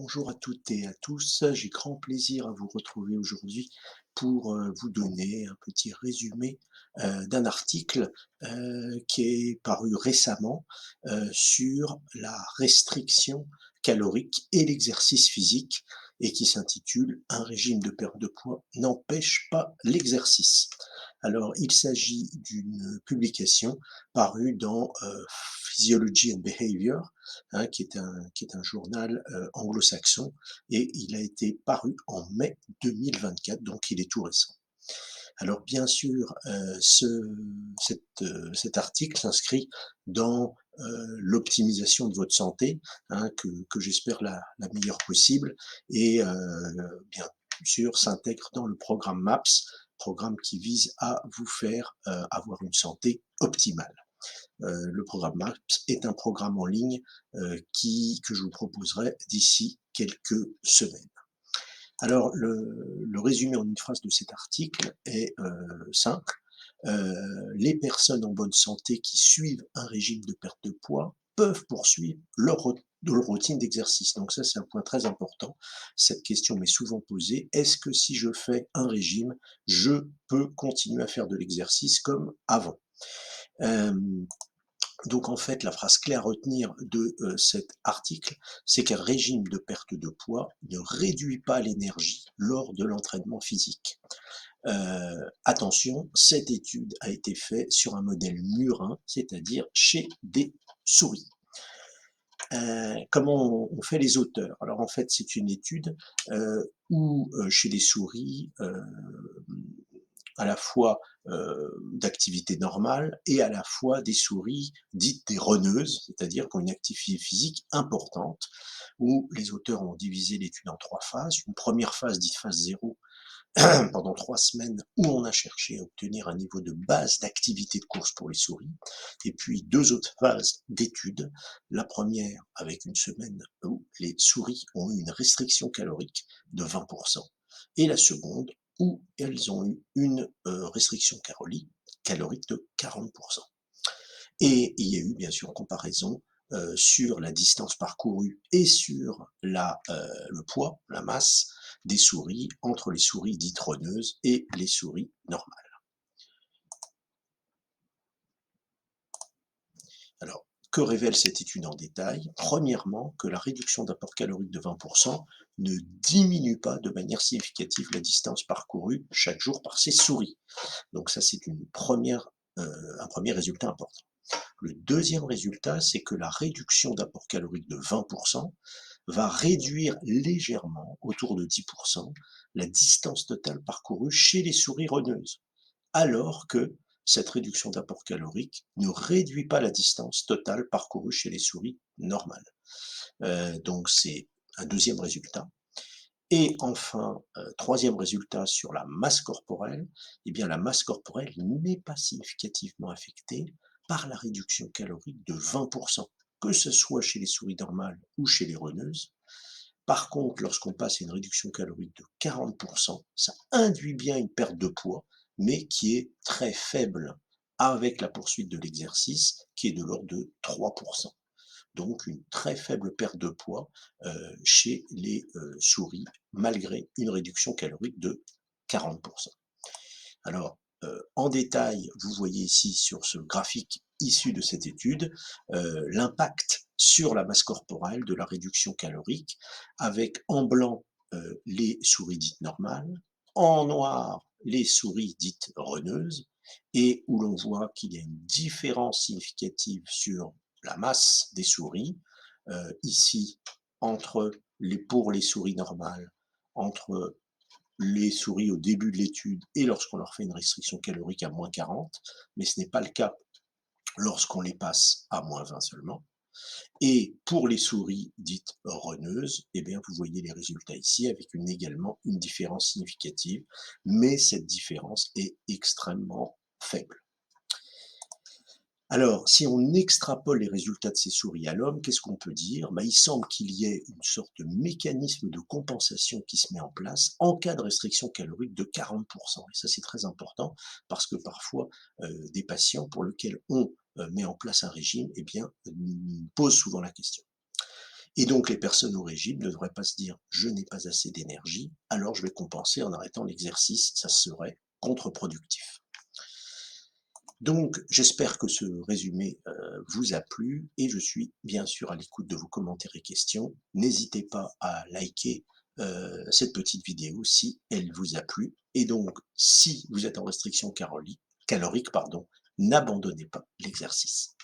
Bonjour à toutes et à tous, j'ai grand plaisir à vous retrouver aujourd'hui pour vous donner un petit résumé d'un article qui est paru récemment sur la restriction calorique et l'exercice physique et qui s'intitule «Un régime de perte de poids n'empêche pas l'exercice». Alors, il s'agit d'une publication parue dans Physiology and Behavior, hein, qui est un journal anglo-saxon, et il a été paru en mai 2024, donc il est tout récent. Alors bien sûr, cet article s'inscrit dans l'optimisation de votre santé, hein, que j'espère la meilleure possible, et bien sûr s'intègre dans le programme MAPS, programme qui vise à vous faire avoir une santé optimale. Le programme MAPS est un programme en ligne que je vous proposerai d'ici quelques semaines. Alors, le résumé en une phrase de cet article est simple. Les personnes en bonne santé qui suivent un régime de perte de poids peuvent poursuivre leur routine d'exercice. Donc ça, c'est un point très important. Cette question m'est souvent posée. Est-ce que si je fais un régime, je peux continuer à faire de l'exercice comme avant? Euh, donc en fait, la phrase clé à retenir de cet article, c'est qu'un régime de perte de poids ne réduit pas l'énergie lors de l'entraînement physique. Attention, cette étude a été faite sur un modèle murin, c'est-à-dire chez des souris. Comment on fait les auteurs? Alors en fait, c'est une étude où chez les souris, à la fois d'activité normale et à la fois des souris dites des runneuses, c'est-à-dire qui ont une activité physique importante, où les auteurs ont divisé l'étude en 3 phases. Une première phase dite phase 0 pendant 3 semaines, où on a cherché à obtenir un niveau de base d'activité de course pour les souris, et puis 2 autres phases d'étude. La première avec une semaine où les souris ont eu une restriction calorique de 20%, et la seconde où elles ont eu une restriction calorique de 40%. Et il y a eu bien sûr comparaison sur la distance parcourue et sur le poids, la masse des souris, entre les souris dites runneuses et les souris normales. Alors, que révèle cette étude en détail? Premièrement, que la réduction d'apport calorique de 20% ne diminue pas de manière significative la distance parcourue chaque jour par ces souris. Donc ça, c'est un premier résultat important. Le deuxième résultat, c'est que la réduction d'apport calorique de 20% va réduire légèrement, autour de 10%, la distance totale parcourue chez les souris runneuses, alors que cette réduction d'apport calorique ne réduit pas la distance totale parcourue chez les souris normales. Donc c'est un deuxième résultat. Et enfin, troisième résultat sur la masse corporelle, eh bien la masse corporelle n'est pas significativement affectée par la réduction calorique de 20%, que ce soit chez les souris normales ou chez les runneuses. Par contre, lorsqu'on passe à une réduction calorique de 40%, ça induit bien une perte de poids, mais qui est très faible avec la poursuite de l'exercice, qui est de l'ordre de 3%. Donc une très faible perte de poids chez les souris, malgré une réduction calorique de 40%. Alors, en détail, vous voyez ici sur ce graphique issu de cette étude l'impact sur la masse corporelle de la réduction calorique, avec en blanc les souris dites normales, en noir les souris dites runneuses, et où l'on voit qu'il y a une différence significative sur la masse des souris, ici pour les souris normales, entre les souris au début de l'étude et lorsqu'on leur fait une restriction calorique à moins 40, mais ce n'est pas le cas lorsqu'on les passe à moins 20 seulement. Et pour les souris dites runneuses, eh bien, vous voyez les résultats ici avec également une différence significative, mais cette différence est extrêmement faible. Alors, si on extrapole les résultats de ces souris à l'homme, qu'est-ce qu'on peut dire? Il semble qu'il y ait une sorte de mécanisme de compensation qui se met en place en cas de restriction calorique de 40%. Et ça, c'est très important parce que parfois, des patients pour lesquels on met en place un régime, eh bien, posent souvent la question. Et donc les personnes au régime ne devraient pas se dire: «Je n'ai pas assez d'énergie, alors je vais compenser en arrêtant l'exercice», ça serait contre-productif. Donc j'espère que ce résumé, vous a plu et je suis bien sûr à l'écoute de vos commentaires et questions. N'hésitez pas à liker, cette petite vidéo si elle vous a plu et donc si vous êtes en restriction calorique, pardon, n'abandonnez pas l'exercice.